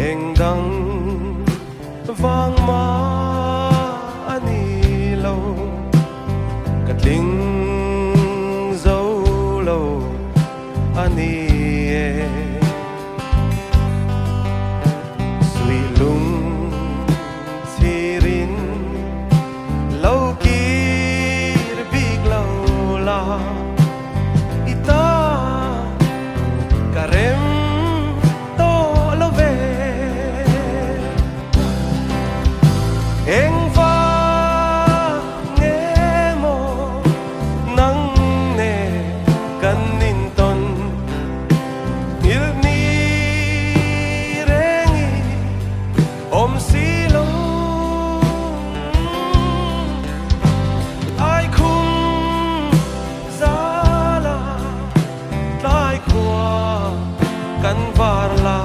eng dang vang ma ani lo katling zo lo ani sui lung sirin lo ki big lo la ita karem to lo ve eng va nghe mo nang ne kan nin ton il ni rengi om si lo ai khung za la tai kwa kan var la